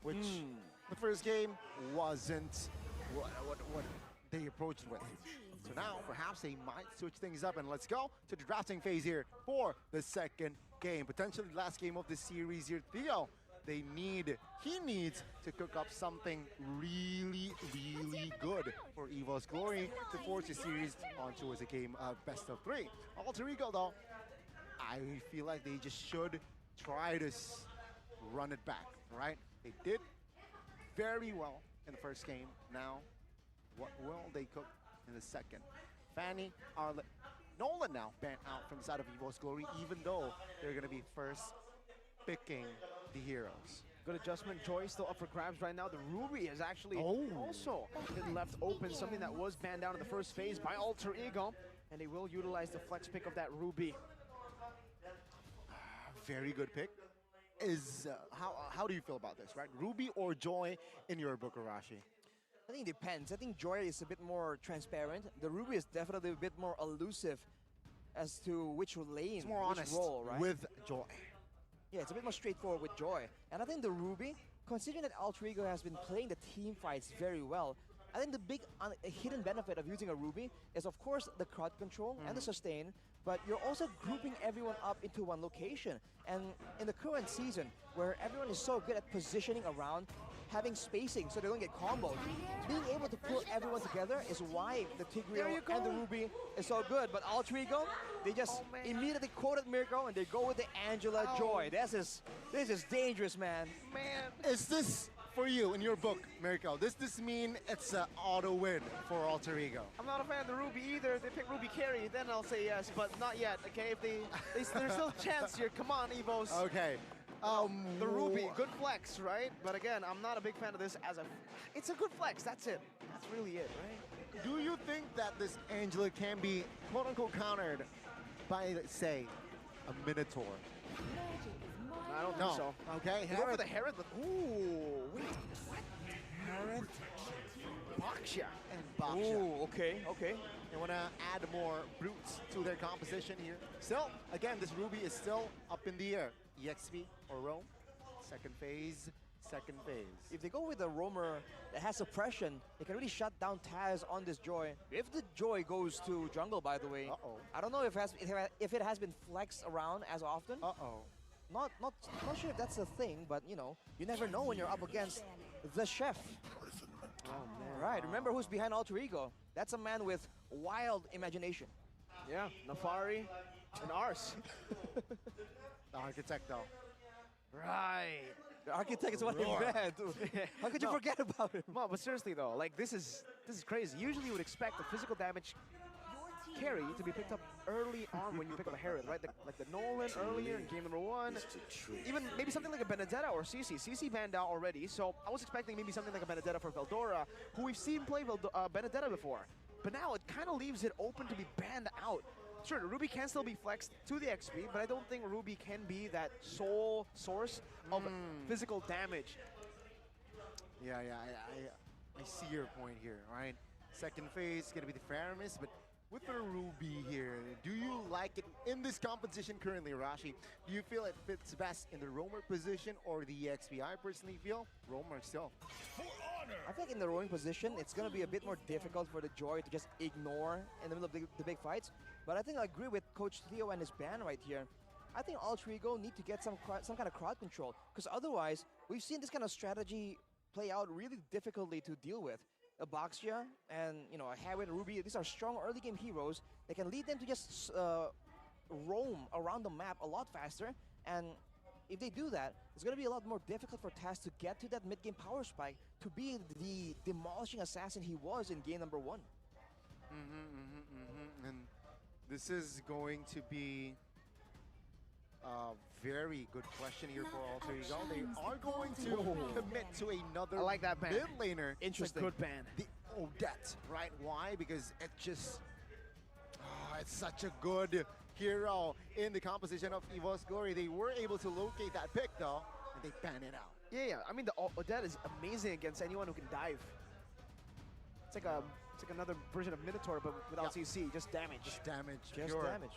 which the first game wasn't what they approached with. So now perhaps they might switch things up, and let's go to the drafting phase here for the second game, potentially last game of the series here. Theo, he needs to cook up something really good for Evos Glory to force the series onto as a game of best of 3. Alter Ego though, I feel like they just should try to run it back, right? They did very well in the first game. Now, what will they cook in the second? Fanny, Arlet, Nolan now banned out from the side of Evos Glory, even though they're going to be first picking the heroes. Good adjustment. Joy still up for grabs right now. The Ruby is actually also been left open, something that was banned down in the first phase by Alter Ego, and they will utilize the flex pick of that Ruby. Very good pick. How do you feel about this, right? Ruby or Joy in your book, Arashi? I think it depends. I think Joy is a bit more transparent. The Ruby is definitely a bit more elusive as to which lane, it's more honest role, right? with Joy. Yeah, it's a bit more straightforward with Joy. And I think the Ruby, considering that Alter Ego has been playing the team fights very well, I think the big hidden benefit of using a Ruby is, of course, the crowd control and the sustain, but you're also grouping everyone up into one location. And in the current season, where everyone is so good at positioning around, having spacing so they don't get comboed, being able to pull everyone together is why the Tigreal and the Ruby is so good. But Alter Ego, they just immediately quoted Mirko and they go with the Angela Joy. This is dangerous, man. Is this for you in your book, Mirko? Does this mean it's an auto win for Alter Ego? I'm not a fan of the Ruby either. If they pick Ruby carry, then I'll say yes, but not yet, okay? If there's still a chance here. Come on, Evos. Okay. The Ruby, good flex, right? But again, I'm not a big fan of this as it's a good flex, that's it. That's really it, right? Do you think that this Angela can be quote-unquote countered by, let's say, a Minotaur? I don't think so. Okay, Go for the Herod. Ooh, wait, what? Herod, Baksha. and Baksha. Ooh, okay. They want to add more brutes to their composition here. Still, again, this Ruby is still up in the air. EXP or Roam, second phase. If they go with a roamer that has suppression, they can really shut down Taz on this Joy. If the Joy goes to jungle, by the way, I don't know if it has been flexed around as often. Not sure if that's a thing, but you know, you never know when you're up against the chef. Oh man. Right, remember who's behind Alter Ego. That's a man with wild imagination. Yeah, Nafari and Ars. The Architect though. Right. The Architect is what he meant. How could you forget about him? No, but seriously though, like this is crazy. Usually you would expect the physical damage carry to be picked up early on when you pick up a Herod, right? Like the Nolan earlier in game number 1. Even maybe something like a Benedetta or CC. CC banned out already, so I was expecting maybe something like a Benedetta for Veldora, who we've seen play Benedetta before. But now it kind of leaves it open to be banned out. Sure, Ruby can still be flexed to the XP, but I don't think Ruby can be that sole source of physical damage. Yeah, I see your point here, right? Second phase is going to be the Faramis, but with the Ruby here, do you like it in this competition currently, Rashi? Do you feel it fits best in the roamer position or the EXP? I personally feel roamer still. I think in the rowing position, it's going to be a bit more difficult for the Joy to just ignore in the middle of the big fights. But I think I agree with Coach Theo and his ban right here. I think Alter Ego need to get some kind of crowd control, because otherwise, we've seen this kind of strategy play out really difficultly to deal with. A Baksha and a Herod, Ruby, these are strong early game heroes that can lead them to just roam around the map a lot faster. And if they do that, it's going to be a lot more difficult for Taz to get to that mid-game power spike to be the demolishing assassin he was in game number 1. And this is going to be a very good question here for Alter Ego. They are going to commit to another mid laner. Interesting. Good ban. The Odette, right? Why? Because it just... it's such a good hero in the composition of Evos Glory. They were able to locate that pick though, and they ban it out. Yeah. I mean, the Odette is amazing against anyone who can dive. It's like another version of Minotaur, but without CC, just damage. Just damage. Just pure. damage.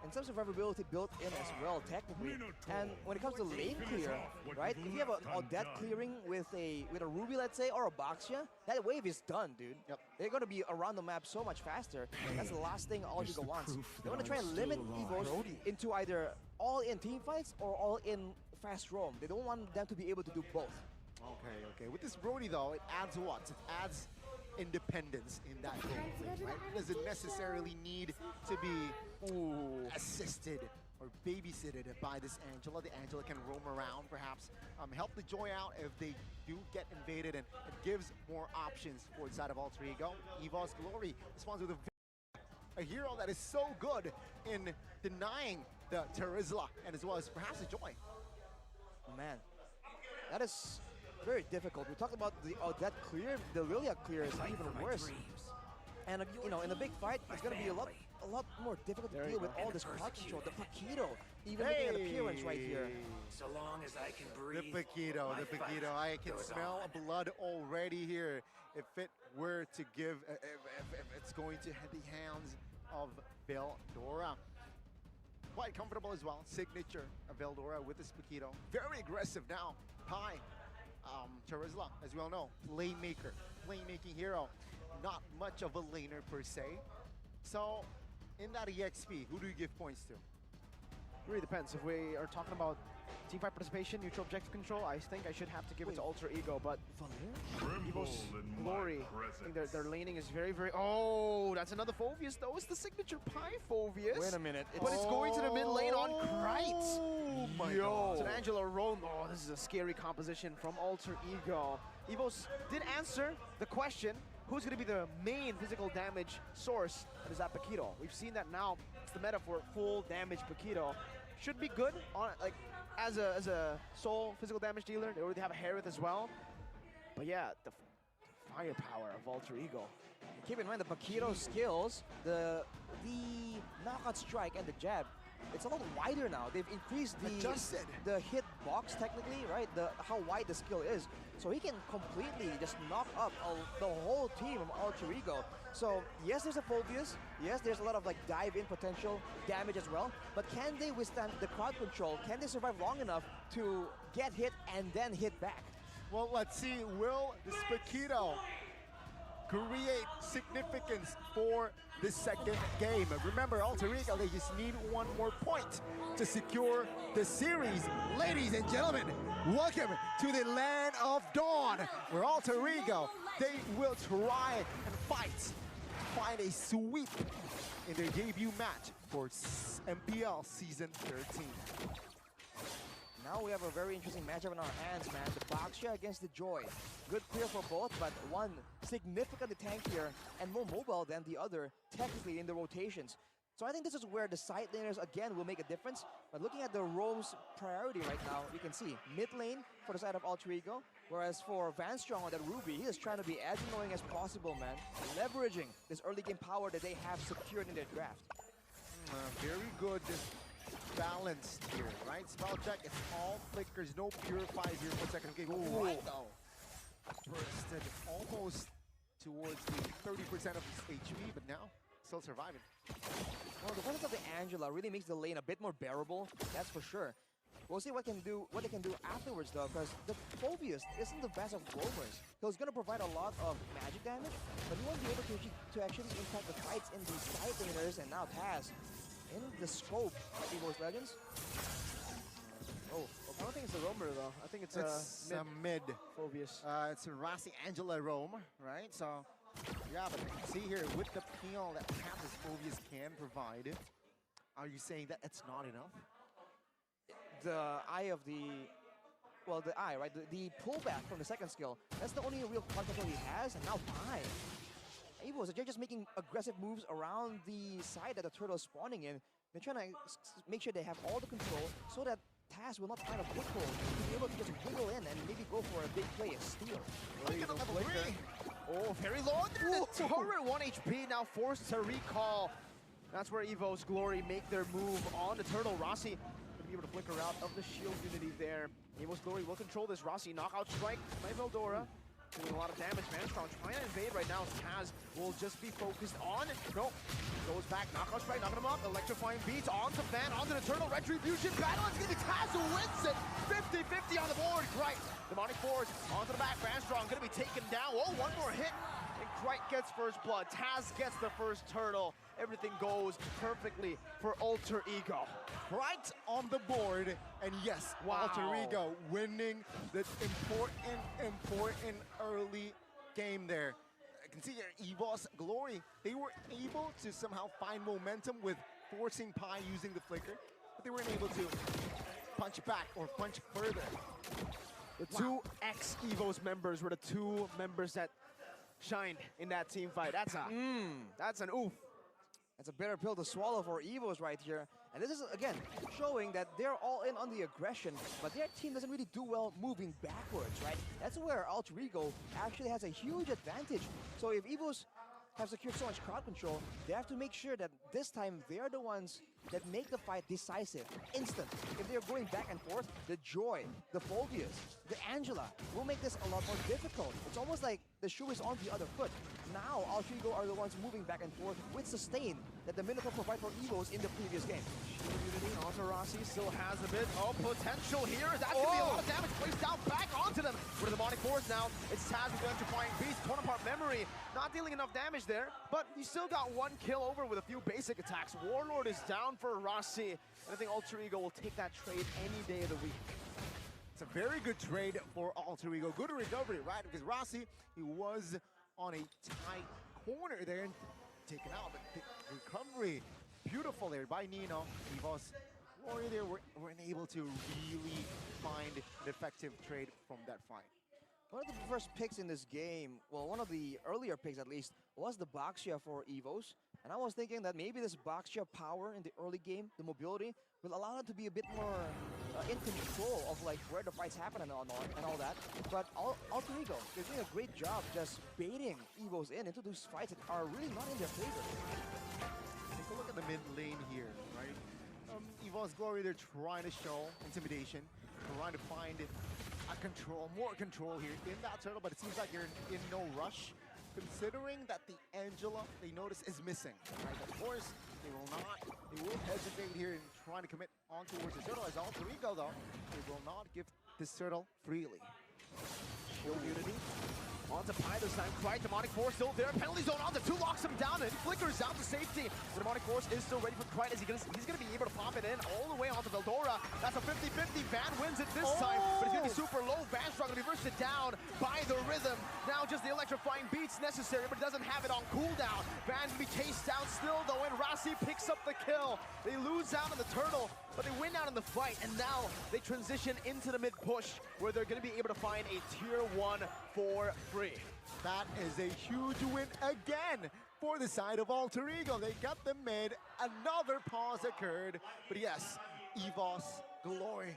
and some survivability built in as well, technically. And when it comes to lane clear, right? If you have an Odette clearing with a Ruby, let's say, or a Baxia, that wave is done, dude. Yep. They're gonna be around the map so much faster. That's the last thing Algiga wants. They want to try and limit Evos into either all-in team fights or all-in fast roam. They don't want them to be able to do both. Okay. With this Brody though, it adds what? It adds independence in that gameplay, right? It doesn't necessarily need to be assisted or babysitted by this Angela. The Angela can roam around, perhaps help the Joy out if they do get invaded, and it gives more options for the side of Alter Ego. Evos Glory responds with a hero that is so good in denying the Terizla and as well as perhaps the Joy. Oh, man, that is very difficult. We talked about the Odette clear, the Lilia clear is even worse. And you know, in the big fight, it's gonna be a lot more difficult to deal with all this crowd control. The Paquito even making an appearance right here. So long as I can breathe. The Paquito. I can smell blood already here. If it were to give, if it's going to hit the hands of Veldora. Quite comfortable as well. Signature of Veldora with this Paquito. Very aggressive now. Pi. Terizla, as we all know, playmaking hero. Not much of a laner per se. So, in that EXP, who do you give points to? It really depends. If we are talking about teamfight participation, neutral objective control, I think I should have to give it to Alter Ego, but Evos Glory, I think their laning is very, very... Oh, that's another Phoveus though. It's the signature Pi Phoveus. Wait a minute. But it's going to the mid lane on Krite. Oh my Yo. God. It's an Angela Roam. Oh, this is a scary composition from Alter Ego. Evos did answer the question, who's going to be the main physical damage source? And is that Paquito. We've seen that now. It's the meta for full damage Paquito. Should be good on like as a sole physical damage dealer. They already have a Harith as well. But yeah, the firepower of Alter Ego. Keep in mind the Paquito skills, the knockout strike and the jab, it's a lot wider now. They've increased the hit box technically, right? How wide the skill is. So he can completely just knock up the whole team of Alter Ego. So yes, there's a Phoveus. Yes, there's a lot of like dive-in potential damage as well. But can they withstand the crowd control? Can they survive long enough to get hit and then hit back? Well, let's see. Will this Paquito create significance for the second game? Remember, Alter Ego, they just need one more point to secure the series. Ladies and gentlemen, welcome to the land of Dawn, where Alter Ego, they will try and fight to find a sweep in their debut match for MPL Season 13. Now we have a very interesting matchup in our hands, man. The Baxia against the Joy. Good clear for both, but one significantly tankier and more mobile than the other, technically in the rotations. So I think this is where the side laners again will make a difference. But looking at the roam's priority right now, you can see mid lane for the side of Alter Ego, whereas for Van Strong on that Ruby, he is trying to be as annoying as possible, man. Leveraging this early game power that they have secured in their draft. Very good. Balanced here, right? Spell check, it's all flickers, no purifies here for second. Okay, right though. Bursted almost towards the 30% of his HP, but now still surviving. Well, the presence of the Angela really makes the lane a bit more bearable, that's for sure. We'll see what they can do afterwards though, because the Phoveus isn't the best of roamers. He's going to provide a lot of magic damage, but he won't be able to actually impact the fights in the side laners, and now Taz in the scope of Evos Legends. Oh, I don't think it's a roamer though. I think it's a mid. Phoveus. It's a Rossi Angela roam, right? So, yeah, but you can see here with the peel that perhaps this Phoveus can provide. Are you saying that it's not enough? The eye of the... Well, the eye, right? The pullback from the second skill. That's the only real control he has, and now Pi. Evos, they're just making aggressive moves around the side that the turtle is spawning in. They're trying to make sure they have all the control so that Taz will not find a foothold to be able to just wiggle in and maybe go for a big play, a steal. Oh, very low under the turret, 1 HP, now forced to recall. That's where Evos Glory make their move on the turtle. Rossi gonna be able to flicker out of the shield unity there. Evos Glory will control this. Rossi knockout strike by Veldora. doing a lot of damage. Manstrong trying to invade right now. Taz will just be focused on. No. Goes back. Knockout strike, knocking him up. Electrifying beats onto Van, onto the turtle. Retribution battle. It's going to be Taz who wins it. 50-50 on the board. Right. Demonic Force onto the back. Manstrong going to be taken down. Oh, one more hit. And Krite gets first blood. Taz gets the first turtle. Everything goes perfectly for Alter Ego. Right on the board, and yes, Wow. Alter Ego winning this important early game there. I can see here, Evos Glory, they were able to somehow find momentum with forcing Pi using the flicker, but they weren't able to punch back or punch further. The two ex-Evos members were the two members that shined in that team fight. That's an oof. It's a bitter pill to swallow for Evos right here. And this is, again, showing that they're all in on the aggression, but their team doesn't really do well moving backwards, right? That's where Alter Ego actually has a huge advantage. So if Evos have secured so much crowd control, they have to make sure that this time they're the ones that make the fight decisive, instant. If they're going back and forth, the Joy, the Phobias, the Angela will make this a lot more difficult. It's almost like the shoe is on the other foot. Now, Alter Ego are the ones moving back and forth with sustain that the Minotaur provide for Evos in the previous game. Unity onto Rossi, still has a bit of potential here. That's going to be a lot of damage placed down back onto them. With the Demonic Force now, it's Taz with the Electrifying Beast, torn apart memory. Not dealing enough damage there, but he still got one kill over with a few basic attacks. Warlord is down for Rossi, and I think Alter Ego will take that trade any day of the week. It's a very good trade for Alter Ego. Good recovery, right? Because Rossi, he was on a tight corner there and taken out. But the recovery, beautiful there by Nino. Evos Glory there weren't able to really find an effective trade from that fight. One of the first picks in this game, well, one of the earlier picks at least, was the Baxia for Evos. And I was thinking that maybe this Baxia power in the early game, the mobility, will allow them to be a bit more in control of like where the fights happen and all that. But Alter Ego, they're doing a great job just baiting Evos into those fights that are really not in their favor. Take a look at the mid lane here, right? Evos Glory, they're trying to show intimidation, trying to find more control here in that turtle, but it seems like you're in no rush, considering that the Angela, they notice, is missing. Right? Of course, they will hesitate here in trying to commit on towards the turtle. As Alter Ego, though, they will not give this turtle freely. Shield Unity. Onto Pi this time. Krite, Demonic Force still there. Penalty zone on the two, locks him down, and flickers out to safety. The Demonic Force is still ready for Krite as he's gonna be able to pop it in all the way onto Veldora. That's a 50-50. Van wins it this time, but he's gonna be super low. Van's gonna be versed down by the rhythm. Now just the electrifying beats necessary, but doesn't have it on cooldown. Van can be chased down still though, and Rossi picks up the kill. They lose out on the turtle, but they win out in the fight, and now they transition into the mid push, where they're gonna be able to find a tier 1 for free. That is a huge win again for the side of Alter Ego. They got the mid, another pause occurred, but yes, Evos Glory.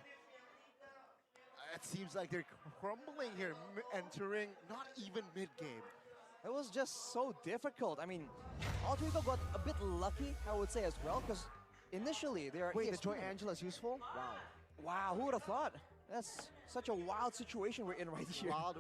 It seems like they're crumbling here, entering not even mid-game. It was just so difficult. I mean, Alter Ego got a bit lucky, I would say as well, because initially they are. Wait, the Joy Angela is useful? Wow. Wow, who would have thought? That's such a wild situation we're in right here. Wild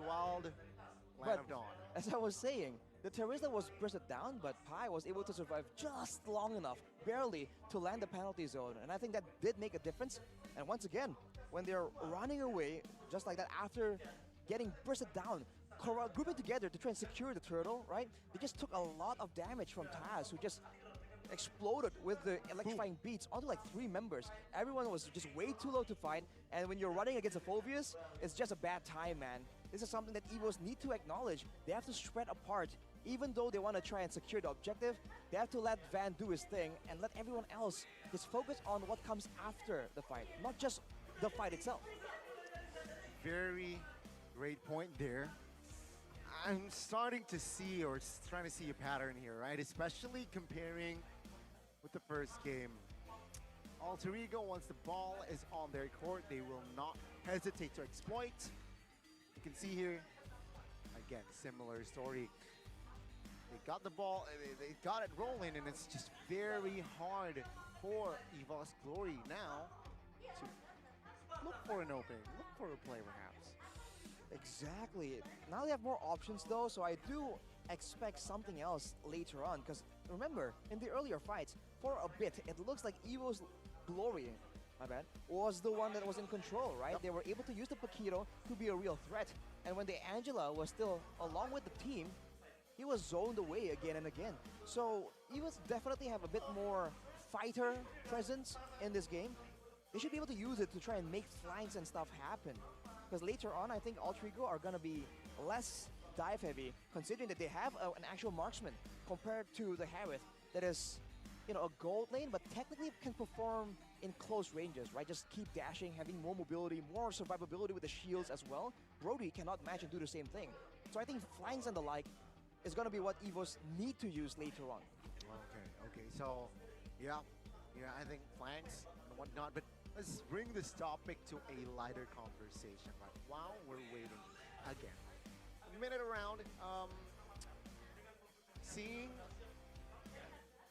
land of dawn. As I was saying, the Teresa was bursted down, but Pi was able to survive just long enough, barely, to land the penalty zone. And I think that did make a difference. And once again, when they're running away, just like that, after getting bursted down, grouping together to try and secure the turtle, right? They just took a lot of damage from Taz, who just exploded with the electrifying beats onto like 3 members. Everyone was just way too low to fight, and when you're running against a Phobius, it's just a bad time, man. This is something that Evos need to acknowledge. They have to spread apart. Even though they want to try and secure the objective, they have to let Van do his thing and let everyone else just focus on what comes after the fight, not just the fight itself. Very great point there. I'm starting to see, or trying to see a pattern here, right? Especially comparing with the first game. Alter Ego, once the ball is on their court, they will not hesitate to exploit. You can see here, again, similar story. They got the ball, they got it rolling, and it's just very hard for Evos Glory now to look for an opening, look for a play perhaps. Exactly. Now they have more options though, so I do expect something else later on. Because remember, in the earlier fights, for a bit, it looks like Evo's Glory, my bad, was the one that was in control, right? They were able to use the Paquito to be a real threat. And when the Angela was still along with the team, he was zoned away again and again. So Evos definitely have a bit more fighter presence in this game. They should be able to use it to try and make flanks and stuff happen. Because later on, I think Alter Ego are going to be less dive heavy, considering that they have an actual marksman compared to the Harith that is, you know, a gold lane, but technically can perform in close ranges, right? Just keep dashing, having more mobility, more survivability with the shields as well. Brody cannot match and do the same thing. So I think flanks and the like is going to be what Evos need to use later on. Okay. So, yeah, I think flanks and whatnot, but let's bring this topic to a lighter conversation, right? While we're waiting again. A minute around, seeing,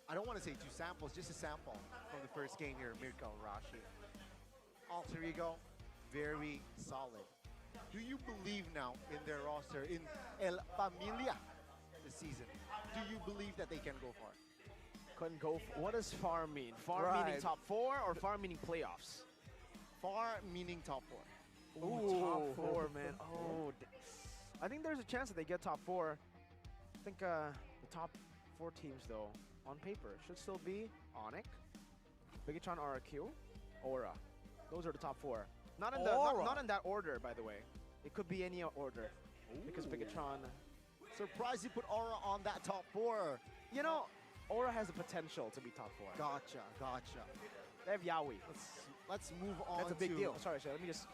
I don't want to say 2 samples, just a sample from the first game here, Mirko Rashi. Alter Ego, very solid. Do you believe now in their roster, in El Familia this season? Do you believe that they can go far? Couldn't go. What does far mean? Far meaning top 4 or far meaning playoffs? Far meaning top 4. Ooh, top 4, man. Oh, I think there's a chance that they get top 4. I think the top 4 teams, though, on paper, should still be Onyx, Bigatron, RRQ, Aura. Those are the top 4. Not in not in that order, by the way. It could be any order. Because Bigatron... Surprised you put Aura on that top 4. You know, Aura has the potential to be top 4. Gotcha. They have Yaoi. Let's move on. That's a big deal. Sorry, let me just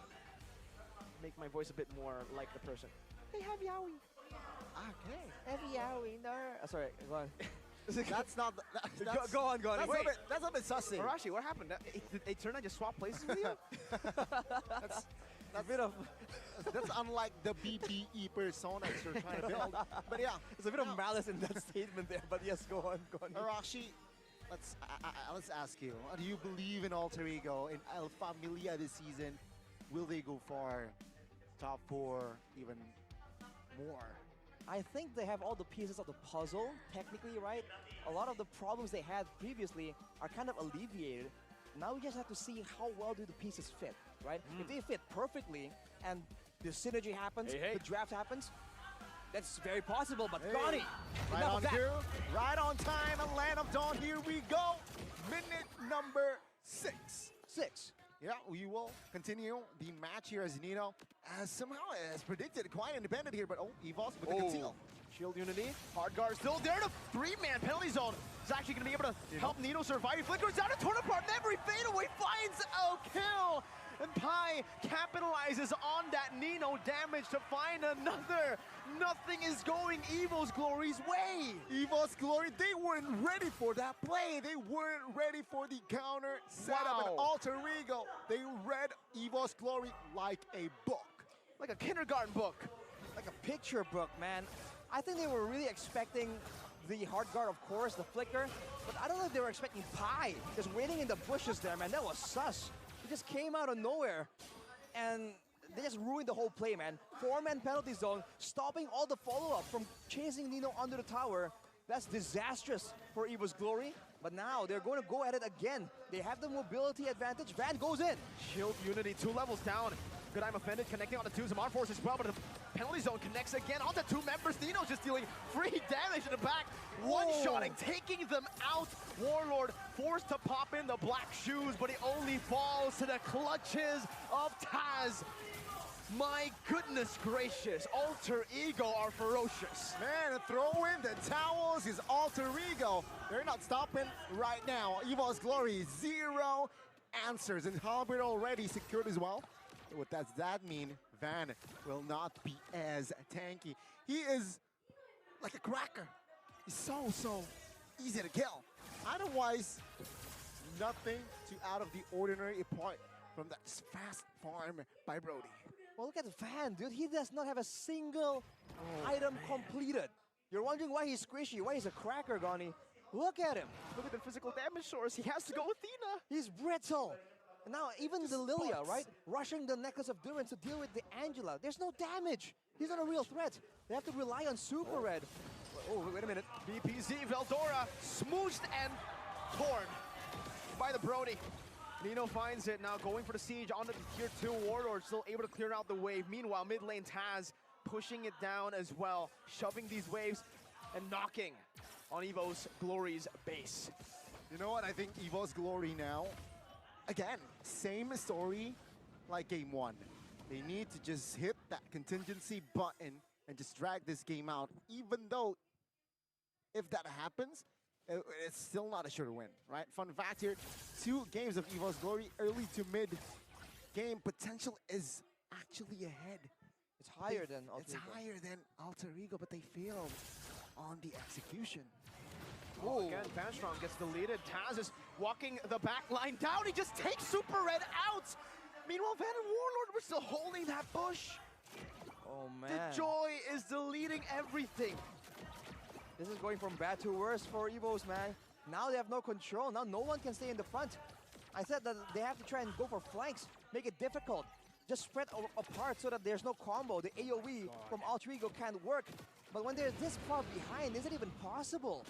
make my voice a bit more like the person. They have Yaoi. Okay. Have Yaoi. No. Sorry, go on. That's not. That's, go on. That's a bit sussy. Arashi, what happened? Did they turn and just swap places with you? That's a bit of. That's unlike the BBE personas you're trying to build. But yeah, there's a bit of malice in that statement there. But yes, go on. Arashi, let's ask you. Do you believe in Alter Ego, in El Familia this season? Will they go far? Top 4, even more? I think they have all the pieces of the puzzle, technically, right? A lot of the problems they had previously are kind of alleviated. Now we just have to see how well do the pieces fit, right? If they fit perfectly and the synergy happens, the draft happens, that's very possible, but Gani, right on cue, right on time, and Land of Dawn, here we go. Minute number 6. Yeah, we will continue the match here as Nino, as somehow as predicted, quite independent here, but Evos with the conceal. Shield Unity, hard guard still there to 3-man penalty zone. Is actually going to be able to help Nino survive. He flickers down a torn apart, and every fadeaway finds a kill. And Pai capitalizes on that Nino damage to find another. Nothing is going Evo's Glory's way. Evo's Glory, they weren't ready for that play. They weren't ready for the counter setup and Alter Ego. They read Evo's Glory like a book. Like a kindergarten book. Like a picture book, man. I think they were really expecting the hard guard, of course, the flicker, but I don't know if they were expecting Pai just waiting in the bushes there, man. That was sus. He just came out of nowhere, and they just ruined the whole play, man. 4-man penalty zone, stopping all the follow-up from chasing Nino under the tower. That's disastrous for Evo's Glory, but now they're going to go at it again. They have the mobility advantage. Van goes in. Shield Unity, 2 levels down. Good, I'm offended, connecting on the 2s. Amon Force as well, but the penalty zone connects again onto 2 members. Nino's just dealing free damage in the back. One-shotting, taking them out. Warlord forced to pop in the black shoes, but he only falls to the clutches of Taz. My goodness gracious, Alter Ego are ferocious. Man, throw in the towels is Alter Ego. They're not stopping right now. Evo's Glory, 0 answers, and Halbert already secured as well. What does that mean? Van will not be as tanky. He is like a cracker. He's so easy to kill. Otherwise, nothing too out of the ordinary apart from that fast farm by Brody. Well, look at the Van, dude. He does not have a single item completed. You're wondering why he's squishy, why he's a cracker, Gani. Look at him. Look at the physical damage source. He has to go with Athena. He's brittle. And now even the Lilia, right? Rushing the Necklace of Durance to deal with the Angela. There's no damage. He's not a real threat. They have to rely on Super Red. Oh, wait a minute. BPZ, Veldora, smooshed and torn by the Brody. Nino finds it now, going for the siege onto the tier 2 Warlord, still able to clear out the wave. Meanwhile, mid lane Taz pushing it down as well, shoving these waves and knocking on Evos Glory's base. You know what? I think Evo's Glory now, again, same story like Game 1. They need to just hit that contingency button and just drag this game out, even though if that happens, it's still not a sure win, right? Fun fact here, 2 games of Evo's Glory, early to mid game potential is actually ahead. It's higher than Alter It's Ego. higher than Alter Ego, but they failed on the execution. Oh, again, Vanstrong gets deleted. Taz is walking the back line down. He just takes Super Red out. Meanwhile, Van and Warlord were still holding that bush. Oh man. The Joy is deleting everything. This is going from bad to worse for Evos, man. Now they have no control. Now no one can stay in the front. I said that they have to try and go for flanks, make it difficult. Just spread apart so that there's no combo. The AoE from Alter Ego can't work. But when they're this far behind, is it even possible?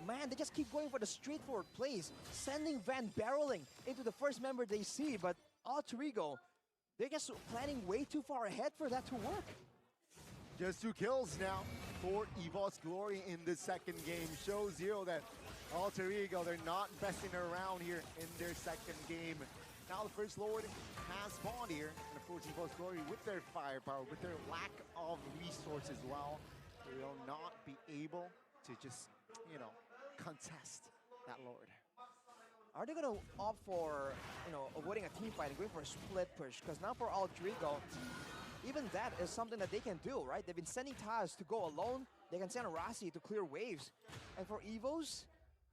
Man, they just keep going for the straightforward plays, sending Van barreling into the first member they see. But Alter Ego, they're just planning way too far ahead for that to work. Just 2 kills now for Evos Glory in the second game. Shows Zero that Alter Ego, they're not messing around here in their second game. Now the First Lord has spawned here, and of course Evos Glory with their firepower, with their lack of resources as well, they will not be able to just, you know, contest that Lord. Are they gonna opt for, avoiding a team fight and going for a split push? Because now for Alter Ego, even that is something that they can do, right? They've been sending Taz to go alone. They can send Rasi to clear waves. And for Evos,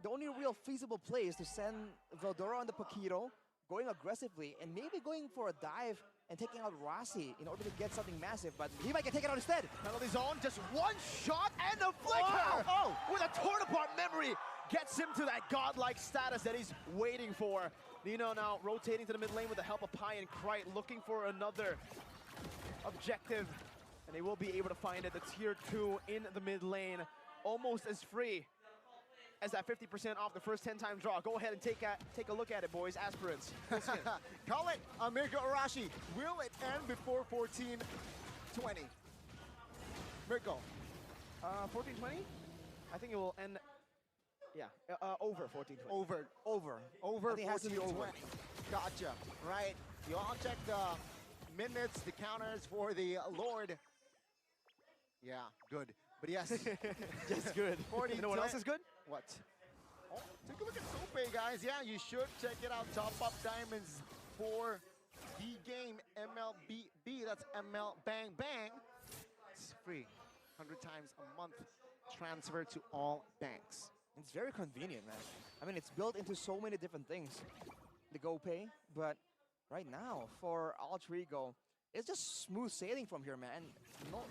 the only real feasible play is to send Veldora on the Paquito, going aggressively, and maybe going for a dive and taking out Rasi in order to get something massive, but he might get taken out instead. Penalty zone, just 1 shot and a flicker! Wow. With a torn apart memory, gets him to that godlike status that he's waiting for. Nino now rotating to the mid lane with the help of Pi and Krite, looking for another objective, and they will be able to find it. The tier 2 in the mid lane, almost as free as that 50% off the first 10-time draw. Go ahead and take a look at it, boys. Aspirants. Call it Mirko Arashi. Will it end before 14-20? Mirko. 14-20? I think it will end, yeah, over 14-20. Over I think it has to be 14-20. over. Gotcha, right. You all check the minutes, the counters for the Lord. Yeah, good. But yes, Just good. 40, You know what else is good? What? Oh, take a look at Sope, guys. Yeah, you should check it out. Top up diamonds for the game MLBB. That's ML Bang Bang. It's free. 100 times a month. Transfer to all banks. It's very convenient, man. I mean, it's built into so many different things. The GoPay, but right now, for Alter Ego, it's just smooth sailing from here, man.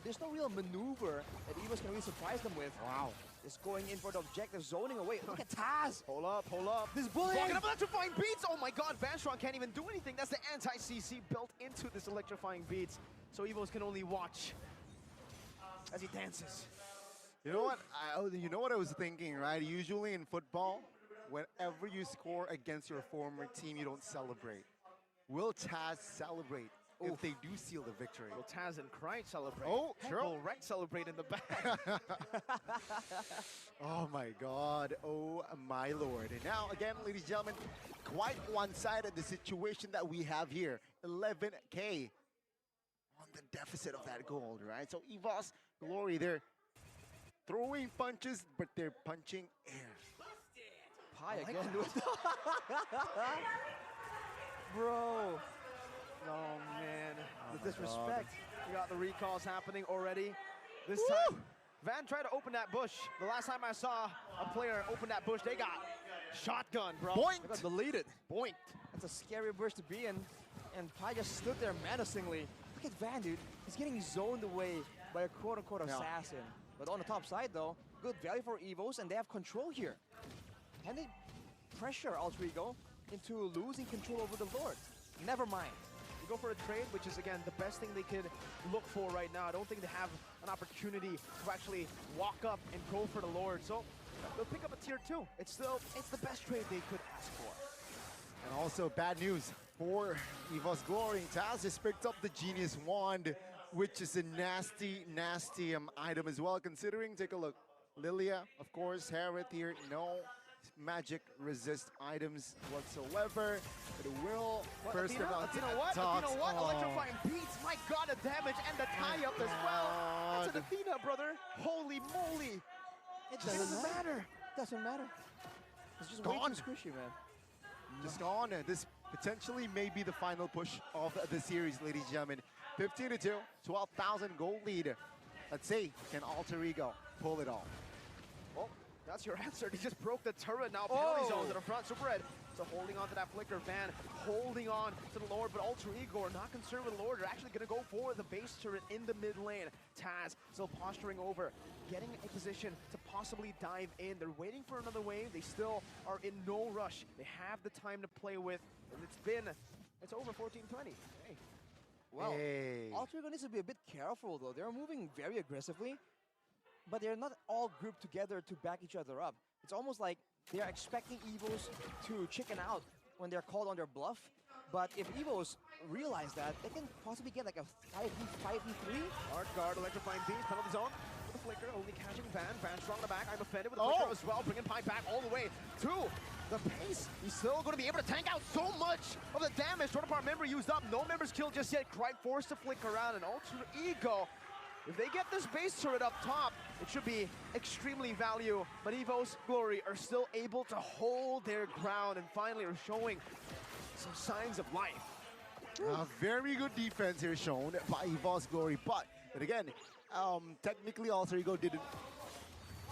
There's no real maneuver that Evos can really surprise them with. Wow. Just going in for the objective, zoning away. Look at Taz! Hold up. This bullet! Walking up electrifying beats! Oh my god, Vanstrong can't even do anything. That's the anti-CC built into this electrifying beats. So Evos can only watch as he dances. You know what? You know what I was thinking, right? Usually in football, whenever you score against your former team, you don't celebrate. Will Taz celebrate if they do seal the victory? Will Taz and Krite celebrate? Oh, Heck, sure. will Rec celebrate in the back? Oh my God, oh my Lord. And now, again, ladies and gentlemen, quite one-sided the situation that we have here. 11K on the deficit of that gold, right? So Evos Glory, they're throwing punches, but they're punching air. Pi again. Bro. Oh man, Oh the my disrespect. We got the recalls happening already. This time, Van tried to open that bush. The last time I saw a player open that bush, they got shotgun, bro. Point! They got deleted. Point. That's a scary bush to be in. And Pi just stood there menacingly. Look at Van, dude. He's getting zoned away by a quote-unquote assassin. But on the top side, though, good value for Evos, and they have control here. Can they pressure Alter Ego into losing control over the Lord? Never mind. They go for a trade, which is, again, the best thing they could look for right now. I don't think they have an opportunity to actually walk up and go for the Lord. So they'll pick up a tier 2. It's the best trade they could ask for. And also bad news for Evos Glory. Taz just picked up the Genius Wand, which is a nasty, nasty item as well, considering, take a look. Lilia, of course, Harith here, no magic resist items whatsoever. But it will first Athena, of all, Athena what? Athena what? Electrifying beats, my god, the damage and the tie-up as well. That's an Athena, brother. Holy moly. It doesn't matter. Doesn't matter. It's just way Gone. too squishy, man. Just gone. This potentially may be the final push of the series, ladies and gentlemen. 15-2, 12,000 gold lead. Let's see, can Alter Ego pull it off? Well, that's your answer. He just broke the turret now. Penalty zone to the front. Super Red. So holding on to that flicker. Van holding on to the Lord, but Alter Ego are not concerned with the Lord. They're actually going to go for the base turret in the mid lane. Taz still posturing over, getting a position to possibly dive in. They're waiting for another wave. They still are in no rush. They have the time to play with, and it's over 14-20. Hey. Well, hey. Alter Ego needs to be a bit careful, though. They're moving very aggressively, but they're not all grouped together to back each other up. It's almost like they are expecting Evos to chicken out when they're called on their bluff. But if Evos realize that, they can possibly get like a 5v3. Hard guard, electrifying beams, penalty zone. With the flicker, only catching Van. Van strong in the back. I'm offended with the flicker as well, bringing Pipe back all the way to the pace. He's still going to be able to tank out so much of the damage. Tornapart member used up. No members killed just yet. Quite forced to flick around. And Alter Ego, if they get this base turret up top, it should be extremely value. But Evos Glory are still able to hold their ground and finally are showing some signs of life. Very good defense here shown by Evos Glory, but again, technically Alter Ego didn't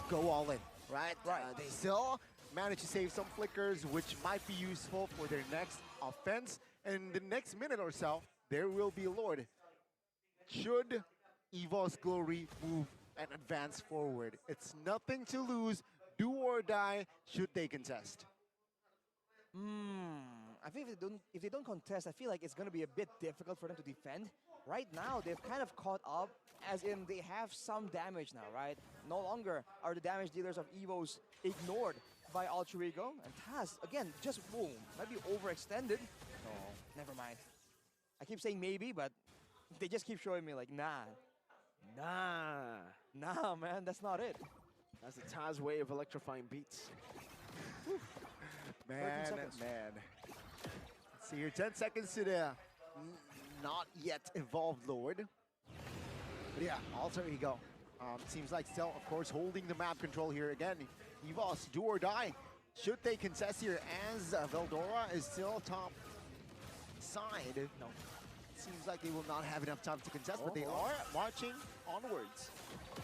go all in, right? They still managed to save some flickers, which might be useful for their next offense. And in the next minute or so, there will be a Lord. Should Evos Glory move and advance forward? It's nothing to lose, do or die, should they contest. I think if they don't contest, I feel like it's going to be a bit difficult for them to defend. Right now, they've kind of caught up, as in they have some damage now, right? No longer are the damage dealers of Evos ignored by Alter Ego. And Taz, again, just boom, might be overextended. No, never mind. I keep saying maybe, but they just keep showing me like, nah, man, that's not it. That's the Taz way of electrifying beats. Man. Let's see here, 10 seconds to the not yet evolved Lord. But yeah, Alter Ego. Seems like still, of course, holding the map control here again. Evos, do or die. Should they contest here as Veldora is still top side? No. Seems like they will not have enough time to contest, but they are marching onwards.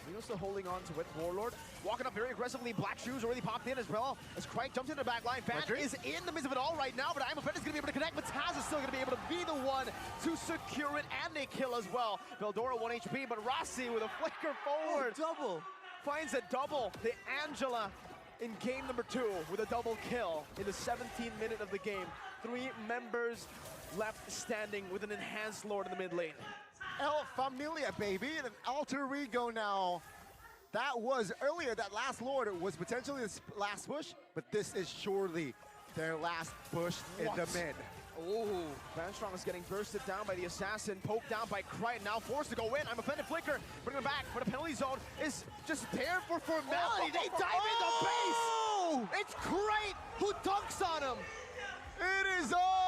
Reno's still holding on to it. Warlord walking up very aggressively. Black Shoes already popped in as well as Crike jumps into the back line. Fan is in the midst of it all right now, but I'm offended is going to be able to connect, but Taz is still going to be able to be the one to secure it and a kill as well. Veldora 1 HP, but Rossi with a flicker forward. Double. Finds a double. The Angela in game number 2 with a double kill in the 17th minute of the game. 3 members left standing with an enhanced Lord in the mid lane. El Familia, baby, and Alter Ego now. That was earlier, that last Lord was potentially his last push, but this is surely their last push in the mid. Oh, Vanstrong is getting bursted down by the Assassin, poked down by Crichton, now forced to go in. I'm offended flicker, bring him back, but the penalty zone is just there for formality. They dive in the base! It's Crichton who dunks on him! It is all